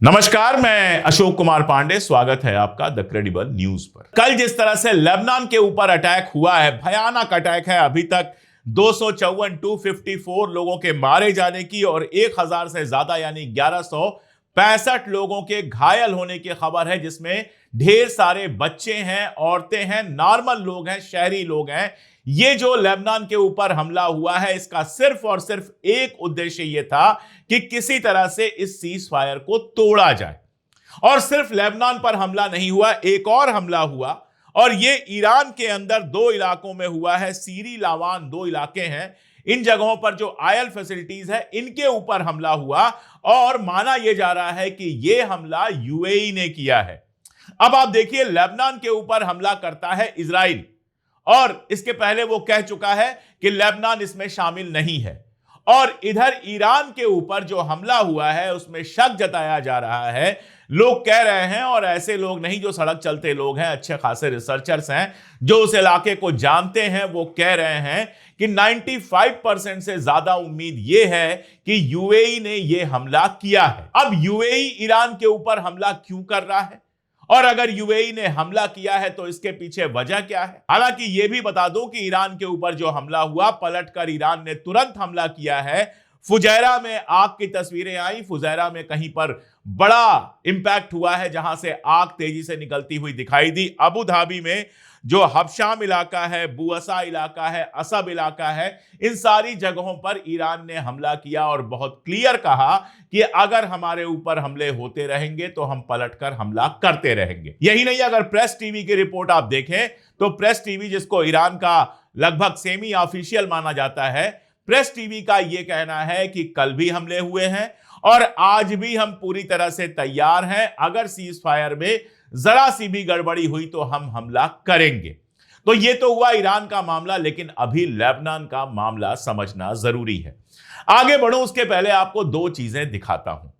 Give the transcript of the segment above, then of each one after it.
नमस्कार, मैं अशोक कुमार पांडे। स्वागत है आपका द क्रेडिबल न्यूज पर। कल जिस तरह से लेबनान के ऊपर अटैक हुआ है, भयानक अटैक है। अभी तक 254 लोगों के मारे जाने की और 1000 से ज्यादा यानी 1165 लोगों के घायल होने की खबर है, जिसमें ढेर सारे बच्चे हैं, औरतें हैं, नॉर्मल लोग हैं, शहरी लोग हैं। ये जो लेबनान के ऊपर हमला हुआ है, इसका सिर्फ और सिर्फ एक उद्देश्य यह था कि किसी तरह से इस सीज फायर को तोड़ा जाए। और सिर्फ लेबनान पर हमला नहीं हुआ, एक और हमला हुआ और यह ईरान के अंदर दो इलाकों में हुआ है। सीरी लावान दो इलाके हैं, इन जगहों पर जो ऑयल फैसिलिटीज है इनके ऊपर हमला हुआ और माना यह जा रहा है कि यह हमला यूएई ने किया है। अब आप देखिए, लेबनान के ऊपर हमला करता है इजराइल और इसके पहले वो कह चुका है कि लेबनान इसमें शामिल नहीं है। और इधर ईरान के ऊपर जो हमला हुआ है उसमें शक जताया जा रहा है। लोग कह रहे हैं, और ऐसे लोग नहीं जो सड़क चलते लोग हैं, अच्छे खासे रिसर्चर्स हैं जो उस इलाके को जानते हैं, वो कह रहे हैं कि 95% से ज्यादा उम्मीद यह है कि यूएई ने यह हमला किया है। अब यूएई ईरान के ऊपर हमला क्यों कर रहा है, और अगर यूएई ने हमला किया है तो इसके पीछे वजह क्या है? हालांकि यह भी बता दूं कि ईरान के ऊपर जो हमला हुआ, पलटकर ईरान ने तुरंत हमला किया है। फुजैरा में आग की तस्वीरें आई। फुजैरा में कहीं पर बड़ा इंपैक्ट हुआ है, जहां से आग तेजी से निकलती हुई दिखाई दी। अबू धाबी में जो हबशाम इलाका है, बुअसा इलाका है, असब इलाका है, इन सारी जगहों पर ईरान ने हमला किया और बहुत क्लियर कहा कि अगर हमारे ऊपर हमले होते रहेंगे तो हम पलटकर हमला करते रहेंगे। यही नहीं, अगर प्रेस टीवी की रिपोर्ट आप देखें तो प्रेस टीवी, जिसको ईरान का लगभग सेमी ऑफिशियल माना जाता है, प्रेस टीवी का यह कहना है कि कल भी हमले हुए हैं और आज भी हम पूरी तरह से तैयार हैं। अगर सीज फायर में जरा सी भी गड़बड़ी हुई तो हम हमला करेंगे। तो यह तो हुआ ईरान का मामला, लेकिन अभी लेबनान का मामला समझना जरूरी है। आगे बढ़ूं उसके पहले आपको दो चीजें दिखाता हूं।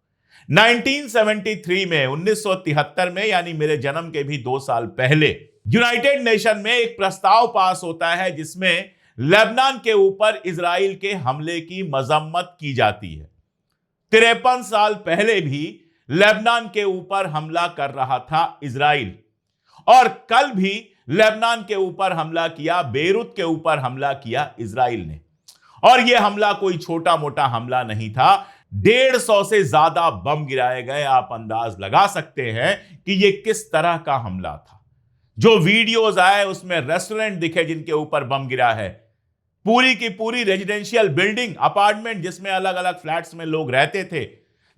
1973 में, 1973 में, यानी मेरे जन्म के भी 2 साल पहले, यूनाइटेड नेशन में एक प्रस्ताव पास होता है जिसमें लेबनान के ऊपर इजराइल के हमले की मजम्मत की जाती है। 53 साल पहले भी लेबनान के ऊपर हमला कर रहा था इजराइल, और कल भी लेबनान के ऊपर हमला किया, बेरूत के ऊपर हमला किया इजराइल ने। और यह हमला कोई छोटा मोटा हमला नहीं था। 150 से ज्यादा बम गिराए गए। आप अंदाज लगा सकते हैं कि यह किस तरह का हमला था। जो वीडियोस आए उसमें रेस्टोरेंट दिखे जिनके ऊपर बम गिरा है, पूरी की पूरी रेजिडेंशियल बिल्डिंग, अपार्टमेंट जिसमें अलग अलग फ्लैट्स में लोग रहते थे,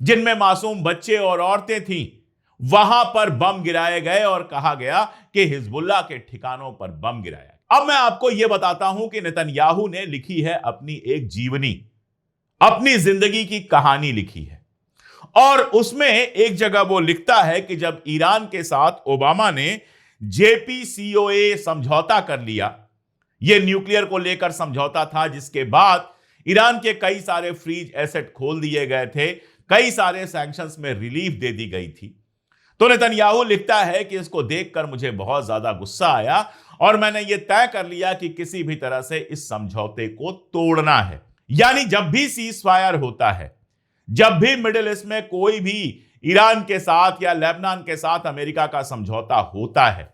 जिनमें मासूम बच्चे और औरतें थीं, वहां पर बम गिराए गए और कहा गया कि हिजबुल्लाह के ठिकानों पर बम गिराया। अब मैं आपको यह बताता हूं कि नेतन्याहू ने लिखी है अपनी एक जीवनी, अपनी जिंदगी की कहानी लिखी है। और उसमें एक जगह वो लिखता है कि जब ईरान के साथ ओबामा ने JCPOA समझौता कर लिया, यह न्यूक्लियर को लेकर समझौता था, जिसके बाद ईरान के कई सारे फ्रीज एसेट खोल दिए गए थे, कई सारे सैंक्शंस में रिलीफ दे दी गई थी। तो नेतन्याहू लिखता है कि इसको देखकर मुझे बहुत ज्यादा गुस्सा आया और मैंने यह तय कर लिया कि किसी भी तरह से इस समझौते को तोड़ना है। यानी जब भी सीज फायर होता है, जब भी मिडिल ईस्ट में कोई भी ईरान के साथ या लेबनान के साथ अमेरिका का समझौता होता है,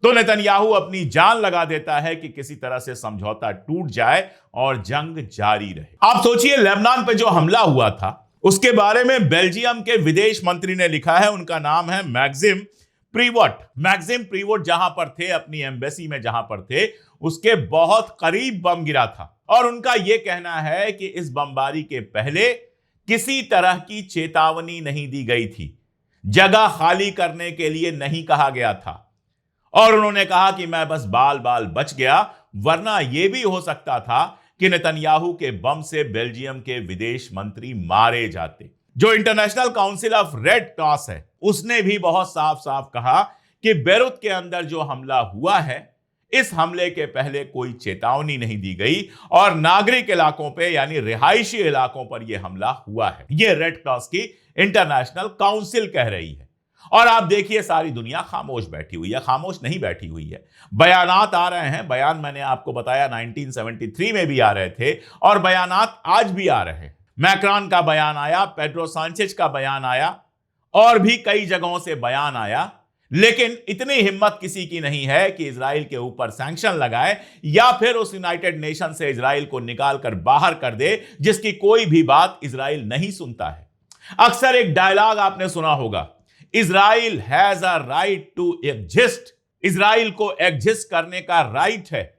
तो नेतन्याहू अपनी जान लगा देता है कि किसी तरह से समझौता टूट जाए और जंग जारी रहे। आप सोचिए, लेबनान पे जो हमला हुआ था उसके बारे में बेल्जियम के विदेश मंत्री ने लिखा है। उनका नाम है मैक्सिम प्रीवोट। मैक्सिम प्रीवोट जहां पर थे, अपनी एम्बेसी में जहां पर थे, उसके बहुत करीब बम गिरा था। और उनका यह कहना है कि इस बमबारी के पहले किसी तरह की चेतावनी नहीं दी गई थी, जगह खाली करने के लिए नहीं कहा गया था। और उन्होंने कहा कि मैं बस बाल बाल बच गया, वरना यह भी हो सकता था कि नेतन्याहू के बम से बेल्जियम के विदेश मंत्री मारे जाते। जो international council of red cross है, उसने भी बहुत साफ साफ कहा कि बेरूत के अंदर जो हमला हुआ है, इस हमले के पहले कोई चेतावनी नहीं दी गई और नागरिक इलाकों पे यानी रिहायशी इलाकों पर यह हमला हुआ है। यह रेड क्रॉस की इंटरनेशनल काउंसिल कह रही है। और आप देखिए, सारी दुनिया खामोश बैठी हुई है, खामोश नहीं बैठी हुई है। बयानात आ रहे हैं। बयान मैंने आपको बताया 1973 में भी आ रहे थे और बयानात आज भी आ रहे हैं। मैक्रॉन का बयान आया, पेड्रो सांचेज का बयान आया और भी कई जगहों से बयान आया, लेकिन इतनी हिम्मत किसी की नहीं है कि इजराइल के ऊपर सैंक्शन लगाए या फिर उस यूनाइटेड नेशन से इजराइल को निकाल कर बाहर कर दे, जिसकी कोई भी बात इजराइल नहीं सुनता है। अक्सर एक डायलॉग आपने सुना होगा, Israel has a right to exist. Israel को एग्जिस्ट करने का राइट है।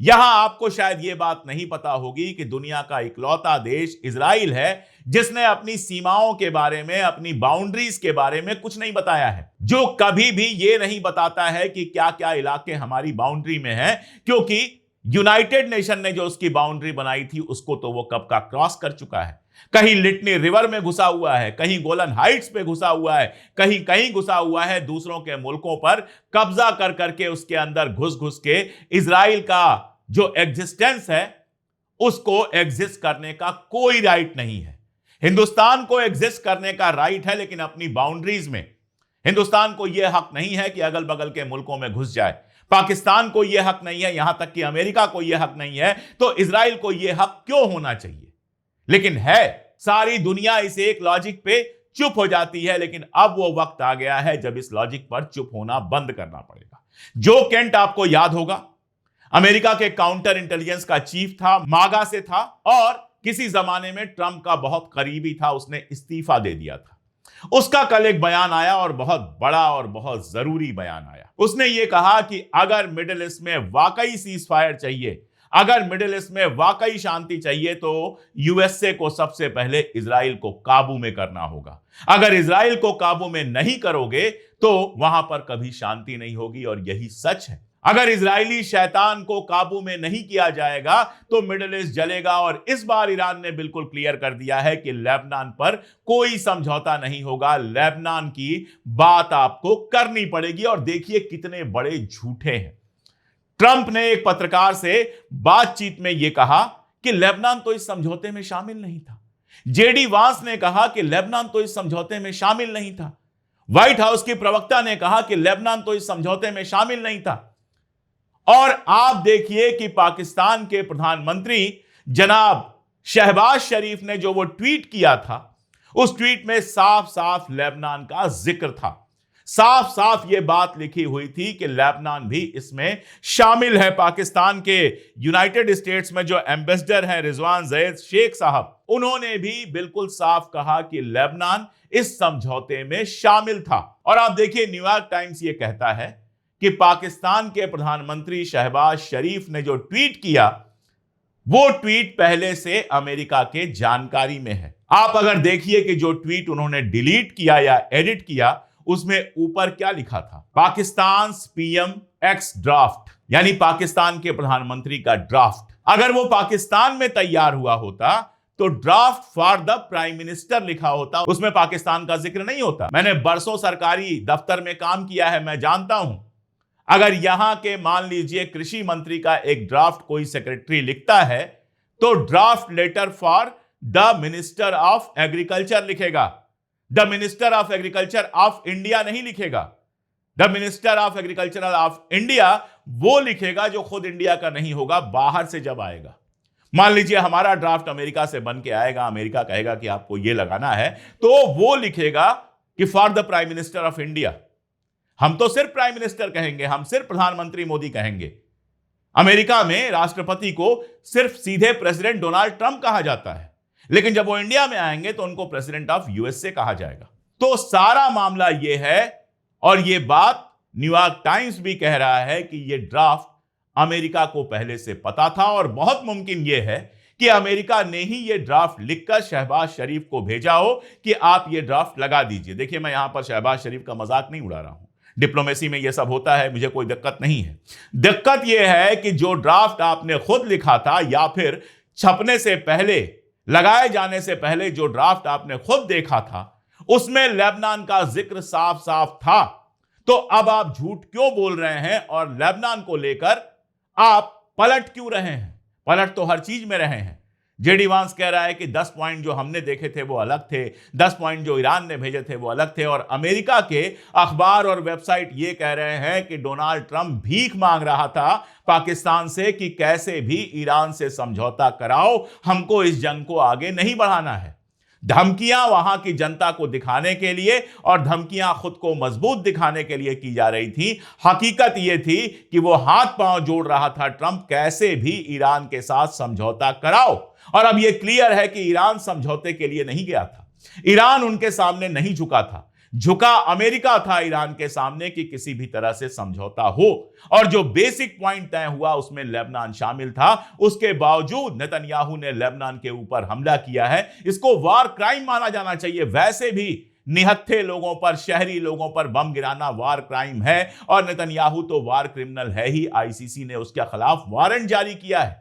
यहां आपको शायद यह बात नहीं पता होगी कि दुनिया का इकलौता देश इजराइल है जिसने अपनी सीमाओं के बारे में, अपनी बाउंड्रीज के बारे में कुछ नहीं बताया है, जो कभी भी यह नहीं बताता है कि क्या क्या इलाके हमारी बाउंड्री में हैं, क्योंकि यूनाइटेड नेशन ने जो उसकी बाउंड्री बनाई थी उसको तो वो कब का क्रॉस कर चुका है। कहीं लिटनी रिवर में घुसा हुआ है, कहीं गोलन हाइट्स पे घुसा हुआ है, कहीं कहीं घुसा हुआ है, दूसरों के मुल्कों पर कब्जा कर करके उसके अंदर घुस घुस के इजराइल का जो एग्जिस्टेंस है उसको एग्जिस्ट करने का कोई राइट नहीं है। हिंदुस्तान को एग्जिस्ट करने का राइट है, लेकिन अपनी बाउंड्रीज में। हिंदुस्तान को यह हक नहीं है कि अगल बगल के मुल्कों में घुस जाए। पाकिस्तान को यह हक नहीं है, यहां तक कि अमेरिका को यह हक नहीं है, तो इजराइल को यह हक क्यों होना चाहिए? लेकिन है। सारी दुनिया इस एक लॉजिक पे चुप हो जाती है, लेकिन अब वो वक्त आ गया है जब इस लॉजिक पर चुप होना बंद करना पड़ेगा। जो केंट आपको याद होगा, अमेरिका के काउंटर इंटेलिजेंस का चीफ था, मागा से था और किसी जमाने में ट्रंप का बहुत करीबी था, उसने इस्तीफा दे दिया था। उसका कल एक बयान आया और बहुत बड़ा और बहुत जरूरी बयान आया। उसने ये कहा कि अगर मिडिल ईस्ट में वाकई सीज फायर चाहिए, अगर मिडिल ईस्ट में वाकई शांति चाहिए, तो यूएसए को सबसे पहले इजराइल को काबू में करना होगा। अगर इजराइल को काबू में नहीं करोगे तो वहां पर कभी शांति नहीं होगी, और यही सच है। अगर इजरायली शैतान को काबू में नहीं किया जाएगा तो मिडिल ईस्ट जलेगा। और इस बार ईरान ने बिल्कुल क्लियर कर दिया है कि लेबनान पर कोई समझौता नहीं होगा, लेबनान की बात आपको करनी पड़ेगी। और देखिए कितने बड़े झूठे हैं। ट्रंप ने एक पत्रकार से बातचीत में यह कहा कि लेबनान तो इस समझौते में शामिल नहीं था। जेडी वांस ने कहा कि लेबनान तो इस समझौते में शामिल नहीं था। व्हाइट हाउस की प्रवक्ता ने कहा कि लेबनान तो इस समझौते में शामिल नहीं था। और आप देखिए कि पाकिस्तान के प्रधानमंत्री जनाब शहबाज शरीफ ने जो वो ट्वीट किया था, उस ट्वीट में साफ साफ लेबनान का जिक्र था। साफ साफ ये बात लिखी हुई थी कि लेबनान भी इसमें शामिल है। पाकिस्तान के यूनाइटेड स्टेट्स में जो एम्बेसडर हैं रिजवान जैद शेख साहब, उन्होंने भी बिल्कुल साफ कहा कि लेबनान इस समझौते में शामिल था। और आप देखिए न्यूयॉर्क टाइम्स ये कहता है कि पाकिस्तान के प्रधानमंत्री शहबाज शरीफ ने जो ट्वीट किया, वो ट्वीट पहले से अमेरिका के जानकारी में है। आप अगर देखिए कि जो ट्वीट उन्होंने डिलीट किया या एडिट किया, उसमें ऊपर क्या लिखा था, पाकिस्तान पीएम एक्स ड्राफ्ट, यानी पाकिस्तान के प्रधानमंत्री का ड्राफ्ट। अगर वो पाकिस्तान में तैयार हुआ होता तो draft for the prime minister लिखा होता, उसमें पाकिस्तान का जिक्र नहीं होता। मैंने बरसों सरकारी दफ्तर में काम किया है, मैं जानता हूं। अगर यहां के मान लीजिए कृषि मंत्री का एक ड्राफ्ट कोई सेक्रेटरी लिखता है तो draft letter for the minister of agriculture लिखेगा, the minister of agriculture of India नहीं लिखेगा। The minister of agriculture of India वो लिखेगा जो खुद इंडिया का नहीं होगा, बाहर से जब आएगा। मान लीजिए हमारा ड्राफ्ट अमेरिका से बन के आएगा, अमेरिका कहेगा कि आपको ये लगाना है, तो वो लिखेगा कि for the prime minister of India. हम तो सिर्फ प्राइम मिनिस्टर कहेंगे, हम सिर्फ प्रधानमंत्री मोदी कहेंगे। अमेरिका में राष्ट्रपति को सिर्फ सीधे प्रेसिडेंट डोनाल्ड ट्रंप कहा जाता है, लेकिन जब वो इंडिया में आएंगे तो उनको प्रेसिडेंट ऑफ यूएसए कहा जाएगा। तो सारा मामला यह है, और यह बात न्यूयॉर्क टाइम्स भी कह रहा है कि यह ड्राफ्ट अमेरिका को पहले से पता था, और बहुत मुमकिन यह है कि अमेरिका ने ही यह ड्राफ्ट लिखकर शहबाज शरीफ को भेजा हो कि आप यह ड्राफ्ट लगा दीजिए। देखिए, मैं यहां पर शहबाज शरीफ का मजाक नहीं उड़ा रहा हूं, डिप्लोमेसी में यह सब होता है, मुझे कोई दिक्कत नहीं है। दिक्कत यह है कि जो ड्राफ्ट आपने खुद लिखा था या फिर छपने से पहले, लगाए जाने से पहले जो ड्राफ्ट आपने खुद देखा था, उसमें लेबनान का जिक्र साफ साफ था। तो अब आप झूठ क्यों बोल रहे हैं और लेबनान को लेकर आप पलट क्यों रहे हैं? पलट तो हर चीज में रहे हैं। जेडी वांस कह रहा है कि 10 पॉइंट जो हमने देखे थे वो अलग थे, 10 पॉइंट जो ईरान ने भेजे थे वो अलग थे, और अमेरिका के अखबार और वेबसाइट ये कह रहे हैं कि डोनाल्ड ट्रंप भीख मांग रहा था पाकिस्तान से कि कैसे भी ईरान से समझौता कराओ, हमको इस जंग को आगे नहीं बढ़ाना है। धमकियां वहां की जनता को दिखाने के लिए और धमकियां खुद को मजबूत दिखाने के लिए की जा रही थी। हकीकत यह थी कि वो हाथ पांव जोड़ रहा था ट्रंप कैसे भी ईरान के साथ समझौता कराओ। और अब यह क्लियर है कि ईरान समझौते के लिए नहीं गया था, ईरान उनके सामने नहीं झुका था, झुका अमेरिका था ईरान के सामने कि किसी भी तरह से समझौता हो। और जो बेसिक पॉइंट तय हुआ उसमें लेबनान शामिल था। उसके बावजूद नेतन्याहू ने लेबनान के ऊपर हमला किया है। इसको वार क्राइम माना जाना चाहिए। वैसे भी निहत्थे लोगों पर, शहरी लोगों पर बम गिराना वार क्राइम है और नेतन्याहू तो वार क्रिमिनल है ही। आईसीसी ने उसके खिलाफ वारंट जारी किया है।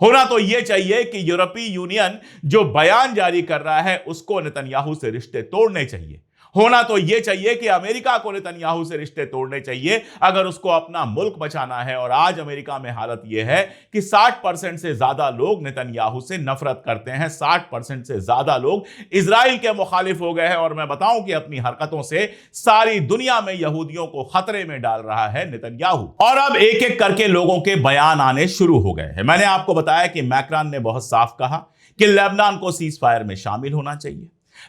होना तो यह चाहिए कि यूरोपीय यूनियन जो बयान जारी कर रहा है उसको नेतन्याहू से रिश्ते तोड़ने चाहिए। होना तो यह चाहिए कि अमेरिका को नेतन्याहू से रिश्ते तोड़ने चाहिए अगर उसको अपना मुल्क बचाना है। और आज अमेरिका में हालत यह है कि 60% से ज्यादा लोग नेतन्याहू से नफरत करते हैं, 60% से ज्यादा लोग इजराइल के मुखालिफ हो गए हैं। और मैं बताऊं कि अपनी हरकतों से सारी दुनिया में यहूदियों को खतरे में डाल रहा है नेतन्याहू। और अब एक एक करके लोगों के बयान आने शुरू हो गए हैं। मैंने आपको बताया कि मैक्रॉन ने बहुत साफ कहा कि लेबनान को सीज फायर में शामिल होना चाहिए।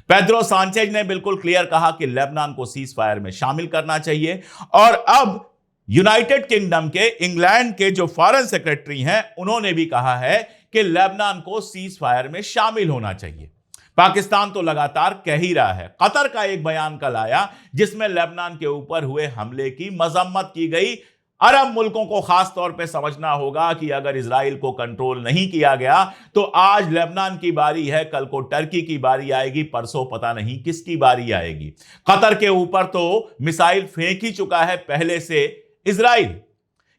पेड्रो सांचेज ने बिल्कुल क्लियर कहा कि लेबनान को सीज फायर में शामिल करना चाहिए। और अब यूनाइटेड किंगडम के, इंग्लैंड के जो फॉरेन सेक्रेटरी हैं, उन्होंने भी कहा है कि लेबनान को सीज फायर में शामिल होना चाहिए। पाकिस्तान तो लगातार कह ही रहा है। कतर का एक बयान कल आया जिसमें लेबनान के ऊपर हुए हमले की मजम्मत की गई। अरब मुल्कों को खास तौर पे समझना होगा कि अगर इजराइल को कंट्रोल नहीं किया गया तो आज लेबनान की बारी है, कल को टर्की की बारी आएगी, परसों पता नहीं किसकी बारी आएगी। कतर के ऊपर तो मिसाइल फेंक ही चुका है पहले से इजराइल।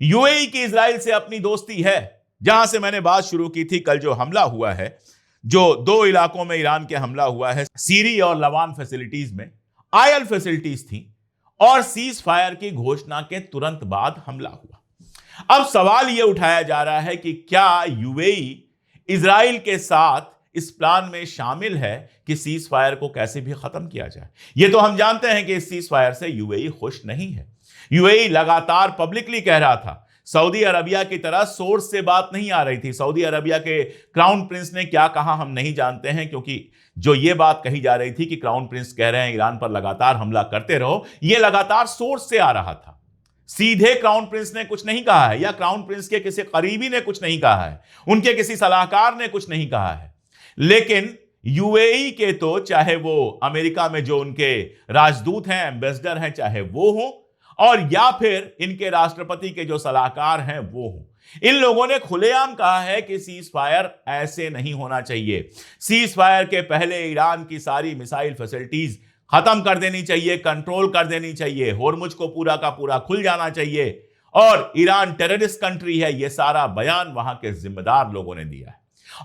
यूएई की इजराइल से अपनी दोस्ती है। जहां से मैंने बात शुरू की थी, कल जो हमला हुआ है, जो 2 इलाकों में ईरान के हमला हुआ है, सीरी और लवान फैसिलिटीज में आयल फैसिलिटीज थी और सीज फायर की घोषणा के तुरंत बाद हमला हुआ। अब सवाल यह उठाया जा रहा है कि क्या यूएई इजराइल के साथ इस प्लान में शामिल है कि सीज फायर को कैसे भी खत्म किया जाए। यह तो हम जानते हैं कि इस सीज फायर से यूएई खुश नहीं है। यूएई लगातार पब्लिकली कह रहा था, सऊदी अरबिया की तरह सोर्स से बात नहीं आ रही थी। सऊदी अरबिया के क्राउन प्रिंस ने क्या कहा हम नहीं जानते हैं, क्योंकि जो ये बात कही जा रही थी कि क्राउन प्रिंस कह रहे हैं ईरान पर लगातार हमला करते रहो, यह लगातार सोर्स से आ रहा था। सीधे क्राउन प्रिंस ने कुछ नहीं कहा है या क्राउन प्रिंस के किसी करीबी ने कुछ नहीं कहा है, उनके किसी सलाहकार ने कुछ नहीं कहा है। लेकिन यूएई के तो, चाहे वो अमेरिका में जो उनके राजदूत हैं, एम्बेसडर हैं, चाहे वो हो और या फिर इनके राष्ट्रपति के जो सलाहकार हैं वो हो, इन लोगों ने खुलेआम कहा है कि सीज फायर ऐसे नहीं होना चाहिए। सीज फायर के पहले ईरान की सारी मिसाइल फैसिलिटीज खत्म कर देनी चाहिए, कंट्रोल कर देनी चाहिए, होर्मुज को पूरा का पूरा खुल जाना चाहिए और ईरान टेररिस्ट कंट्री है। यह सारा बयान वहां के जिम्मेदार लोगों ने दिया है।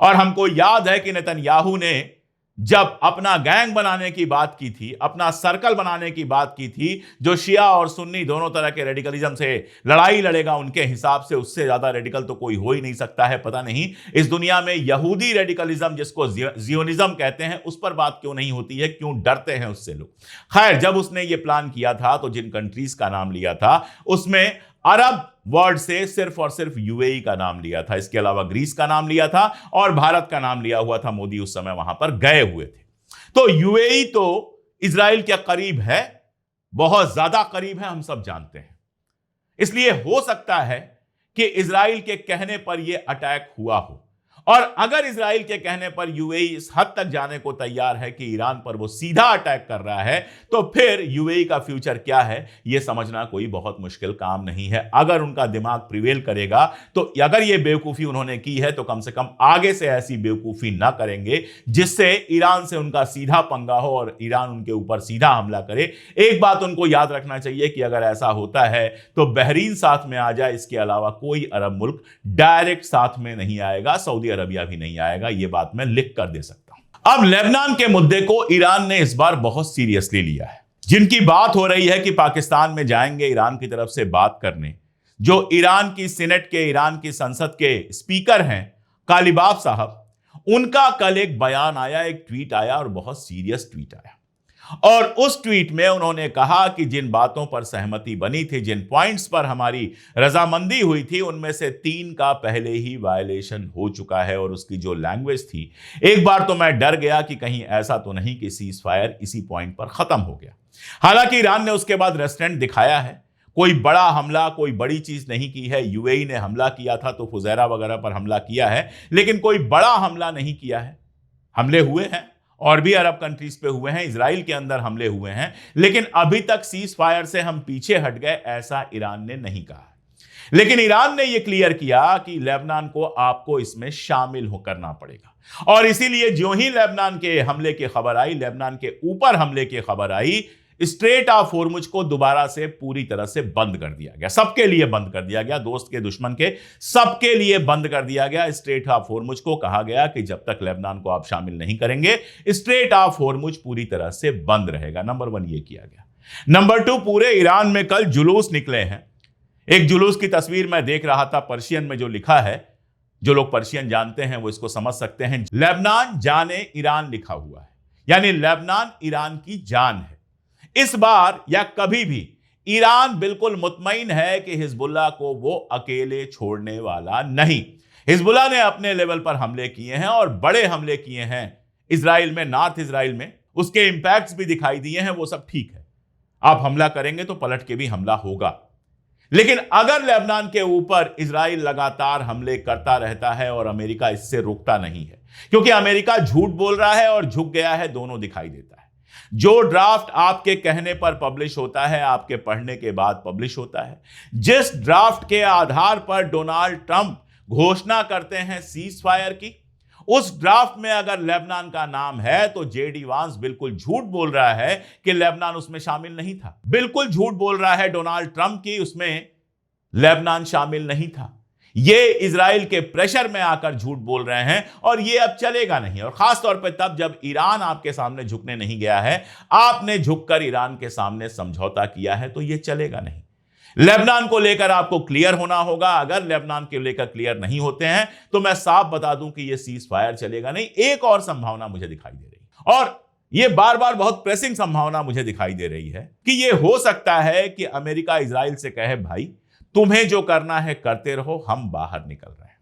और हमको याद है कि नेतन्याहू ने जब अपना गैंग बनाने की बात की थी, अपना सर्कल बनाने की बात की थी, जो शिया और सुन्नी दोनों तरह के रेडिकलिज्म से लड़ाई लड़ेगा, उनके हिसाब से उससे ज्यादा रेडिकल तो कोई हो ही नहीं सकता है। पता नहीं इस दुनिया में यहूदी रेडिकलिज्म, जिसको जियोनिज्म कहते हैं, उस पर बात क्यों नहीं होती है, क्यों डरते हैं उससे लोग। खैर, जब उसने ये प्लान किया था तो जिन कंट्रीज का नाम लिया था उसमें अरब वर्ड से सिर्फ और सिर्फ यूएई का नाम लिया था। इसके अलावा ग्रीस का नाम लिया था और भारत का नाम लिया हुआ था। मोदी उस समय वहां पर गए हुए थे। तो यूएई तो इजराइल के करीब है, बहुत ज्यादा करीब है, हम सब जानते हैं। इसलिए हो सकता है कि इजराइल के कहने पर यह अटैक हुआ हो। और अगर इजराइल के कहने पर यूएई इस हद तक जाने को तैयार है कि ईरान पर वो सीधा अटैक कर रहा है, तो फिर यूएई का फ्यूचर क्या है यह समझना कोई बहुत मुश्किल काम नहीं है। अगर उनका दिमाग प्रिवेल करेगा तो अगर ये बेवकूफी उन्होंने की है तो कम से कम आगे से ऐसी बेवकूफी ना करेंगे जिससे ईरान से उनका सीधा पंगा हो और ईरान उनके ऊपर सीधा हमला करे। एक बात उनको याद रखना चाहिए कि अगर ऐसा होता है तो बहरीन साथ में आ जाए, इसके अलावा कोई अरब मुल्क डायरेक्ट साथ में नहीं आएगा, सऊदी अरबिया भी नहीं आएगा। यह बात मैं लिख कर दे सकता हूं। अब लेबनान के मुद्दे को ईरान ने इस बार बहुत सीरियसली लिया है। जिनकी बात हो रही है कि पाकिस्तान में जाएंगे ईरान की तरफ से बात करने, जो ईरान की सीनेट के, ईरान की संसद के स्पीकर हैं कालिबाफ साहब, उनका कल एक बयान आया, एक ट्वीट आया और बहुत सीरियस ट्वीट आया। और उस ट्वीट में उन्होंने कहा कि जिन बातों पर सहमति बनी थी, जिन पॉइंट्स पर हमारी रजामंदी हुई थी, उनमें से 3 का पहले ही वायलेशन हो चुका है। और उसकी जो लैंग्वेज थी, एक बार तो मैं डर गया कि कहीं ऐसा तो नहीं कि सीज फायर इसी पॉइंट पर खत्म हो गया। हालांकि ईरान ने उसके बाद रेस्टोरेंट दिखाया है, कोई बड़ा हमला, कोई बड़ी चीज नहीं की है। यूएई ने हमला किया था तो फुजैरा वगैरह पर हमला किया है, लेकिन कोई बड़ा हमला नहीं किया है। हमले हुए हैं और भी अरब कंट्रीज पे हुए हैं, इजराइल के अंदर हमले हुए हैं, लेकिन अभी तक सीज फायर से हम पीछे हट गए ऐसा ईरान ने नहीं कहा। लेकिन ईरान ने यह क्लियर किया कि लेबनान को आपको इसमें शामिल हो करना पड़ेगा। और इसीलिए जो ही लेबनान के हमले की खबर आई, लेबनान के ऊपर हमले की खबर आई, स्ट्रेट ऑफ होर्मुज को दोबारा से पूरी तरह से बंद कर दिया गया। सबके लिए बंद कर दिया गया, दोस्त के दुश्मन के सबके लिए बंद कर दिया गया। स्ट्रेट ऑफ होर्मुज को कहा गया कि जब तक लेबनान को आप शामिल नहीं करेंगे, स्ट्रेट ऑफ होर्मुज पूरी तरह से बंद रहेगा। नंबर 1 ये किया गया। नंबर 2, पूरे ईरान में कल जुलूस निकले हैं। एक जुलूस की तस्वीर मैं देख रहा था, पर्शियन में जो लिखा है, जो लोग पर्शियन जानते हैं वो इसको समझ सकते हैं। लेबनान जाने ईरान लिखा हुआ है, यानी लेबनान ईरान की जान है। इस बार या कभी भी ईरान बिल्कुल मुतमईन है कि हिजबुल्लाह को वो अकेले छोड़ने वाला नहीं। हिजबुल्लाह ने अपने लेवल पर हमले किए हैं और बड़े हमले किए हैं इजराइल में, नॉर्थ इजराइल में। उसके इंपैक्ट्स भी दिखाई दिए हैं, वो सब ठीक है। आप हमला करेंगे तो पलट के भी हमला होगा। लेकिन अगर लेबनान के ऊपर इजराइल लगातार हमले करता रहता है और अमेरिका इससे रुकता नहीं है, क्योंकि अमेरिका झूठ बोल रहा है और झुक गया है, दोनों दिखाई देता है। जो ड्राफ्ट आपके कहने पर पब्लिश होता है, आपके पढ़ने के बाद पब्लिश होता है, जिस ड्राफ्ट के आधार पर डोनाल्ड ट्रंप घोषणा करते हैं सीज फायर की, उस ड्राफ्ट में अगर लेबनान का नाम है तो जेडी वांस बिल्कुल झूठ बोल रहा है कि लेबनान उसमें शामिल नहीं था। बिल्कुल झूठ बोल रहा है डोनाल्ड ट्रंप की उसमें लेबनान शामिल नहीं था। ये इजराइल के प्रेशर में आकर झूठ बोल रहे हैं और ये अब चलेगा नहीं। और खास तौर पे तब जब ईरान आपके सामने झुकने नहीं गया है, आपने झुककर ईरान के सामने समझौता किया है, तो ये चलेगा नहीं। लेबनान को लेकर आपको क्लियर होना होगा। अगर लेबनान के लेकर क्लियर नहीं होते हैं तो मैं साफ बता दूं कि ये सीज फायर चलेगा नहीं। एक और संभावना मुझे दिखाई दे रही, और ये बार बार बहुत प्रेसिंग संभावना मुझे दिखाई दे रही है कि ये हो सकता है कि अमेरिका इजराइल से कहे, भाई तुम्हें जो करना है करते रहो, हम बाहर निकल रहे हैं।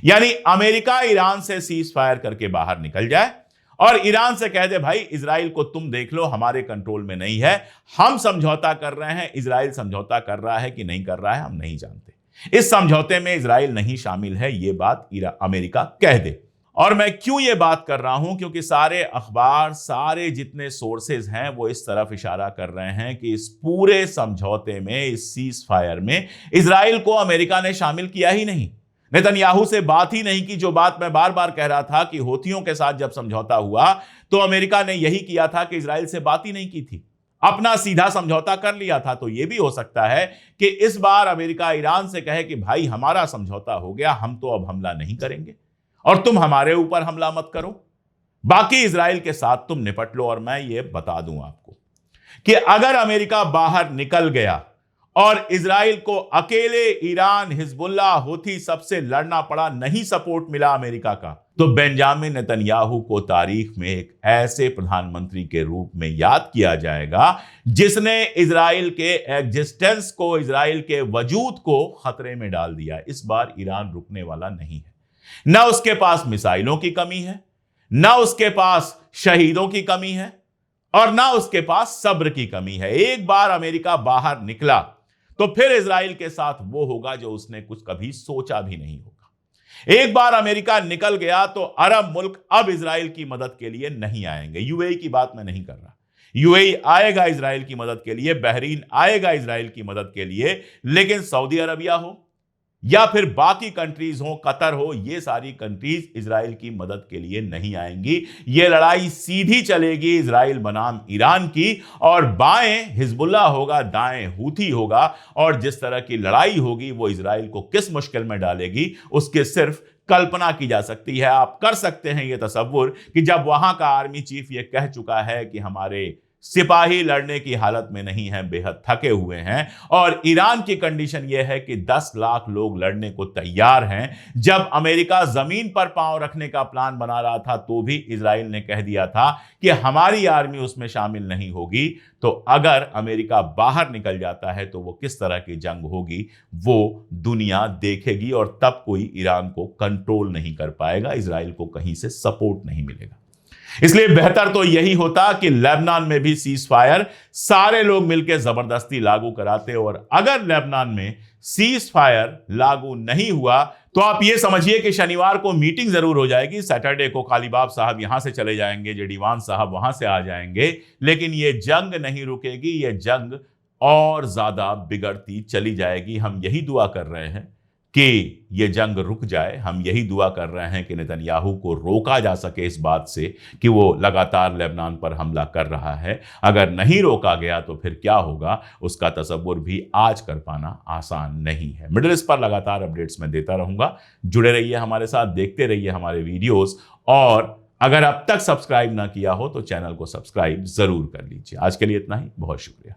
यानी अमेरिका ईरान से सीज फायर करके बाहर निकल जाए और ईरान से कह दे, भाई इजराइल को तुम देख लो, हमारे कंट्रोल में नहीं है, हम समझौता कर रहे हैं, इजराइल समझौता कर रहा है कि नहीं कर रहा है हम नहीं जानते, इस समझौते में इजराइल नहीं शामिल है, यह बात अमेरिका कह दे। और मैं क्यों यह बात कर रहा हूं, क्योंकि सारे अखबार, सारे जितने सोर्सेज हैं वो इस तरफ इशारा कर रहे हैं कि इस पूरे समझौते में, इस सीज फायर में इजराइल को अमेरिका ने शामिल किया ही नहीं, नेतन्याहू से बात ही नहीं की। जो बात मैं बार बार कह रहा था कि हूथियों के साथ जब समझौता हुआ तो अमेरिका ने यही किया था कि इजराइल से बात ही नहीं की थी, अपना सीधा समझौता कर लिया था। तो यह भी हो सकता है कि इस बार अमेरिका ईरान से कहे कि भाई हमारा समझौता हो गया, हम तो अब हमला नहीं करेंगे और तुम हमारे ऊपर हमला मत करो, बाकी इजराइल के साथ तुम निपट लो। और मैं ये बता दूं आपको कि अगर अमेरिका बाहर निकल गया और इजराइल को अकेले ईरान, हिजबुल्लाह, हूथी सबसे लड़ना पड़ा, नहीं सपोर्ट मिला अमेरिका का, तो बेंजामिन नेतन्याहू को तारीख में एक ऐसे प्रधानमंत्री के रूप में याद किया जाएगा जिसने इजराइल के एग्जिस्टेंस को, इजराइल के वजूद को खतरे में डाल दिया। इस बार ईरान रुकने वाला नहीं है। ना उसके पास मिसाइलों की कमी है, ना उसके पास शहीदों की कमी है, और ना उसके पास सब्र की कमी है। एक बार अमेरिका बाहर निकला तो फिर इजराइल के साथ वो होगा जो उसने कुछ कभी सोचा भी नहीं होगा। एक बार अमेरिका निकल गया तो अरब मुल्क अब इजराइल की मदद के लिए नहीं आएंगे। यूएई की बात मैं नहीं कर रहा, यूएई आएगा इजराइल की मदद के लिए, बहरीन आएगा इजराइल की मदद के लिए, लेकिन सऊदी अरबिया हो या फिर बाकी कंट्रीज हो, कतर हो, ये सारी कंट्रीज इजराइल की मदद के लिए नहीं आएंगी। ये लड़ाई सीधी चलेगी इजराइल बनाम ईरान की, और बाएं हिजबुल्लाह होगा, दाएं हूथी होगा, और जिस तरह की लड़ाई होगी वो इजराइल को किस मुश्किल में डालेगी उसके सिर्फ कल्पना की जा सकती है। आप कर सकते हैं ये तसव्वुर कि जब वहां का आर्मी चीफ ये कह चुका है कि हमारे सिपाही लड़ने की हालत में नहीं है, बेहद थके हुए हैं। और ईरान की कंडीशन यह है कि 10 लाख लोग लड़ने को तैयार हैं। जब अमेरिका जमीन पर पांव रखने का प्लान बना रहा था तो भी इजराइल ने कह दिया था कि हमारी आर्मी उसमें शामिल नहीं होगी। तो अगर अमेरिका बाहर निकल जाता है तो वो किस तरह की जंग होगी वो दुनिया देखेगी, और तब कोई ईरान को कंट्रोल नहीं कर पाएगा, इजराइल को कहीं से सपोर्ट नहीं मिलेगा। इसलिए बेहतर तो यही होता कि लेबनान में भी सीज फायर सारे लोग मिलकर जबरदस्ती लागू कराते, और अगर लेबनान में सीज फायर लागू नहीं हुआ तो आप ये समझिए कि शनिवार को मीटिंग जरूर हो जाएगी, सैटरडे को कालीबाब साहब यहां से चले जाएंगे, जेडीवान साहब वहां से आ जाएंगे, लेकिन ये जंग नहीं रुकेगी, ये जंग और ज्यादा बिगड़ती चली जाएगी। हम यही दुआ कर रहे हैं कि ये जंग रुक जाए, हम यही दुआ कर रहे हैं कि नेतन्याहू को रोका जा सके इस बात से कि वो लगातार लेबनान पर हमला कर रहा है। अगर नहीं रोका गया तो फिर क्या होगा उसका तसव्वुर भी आज कर पाना आसान नहीं है। मिडिल ईस्ट पर लगातार अपडेट्स मैं देता रहूंगा, जुड़े रहिए हमारे साथ, देखते रहिए हमारे वीडियोस, और अगर अब तक सब्सक्राइब ना किया हो तो चैनल को सब्सक्राइब जरूर कर लीजिए। आज के लिए इतना ही, बहुत शुक्रिया।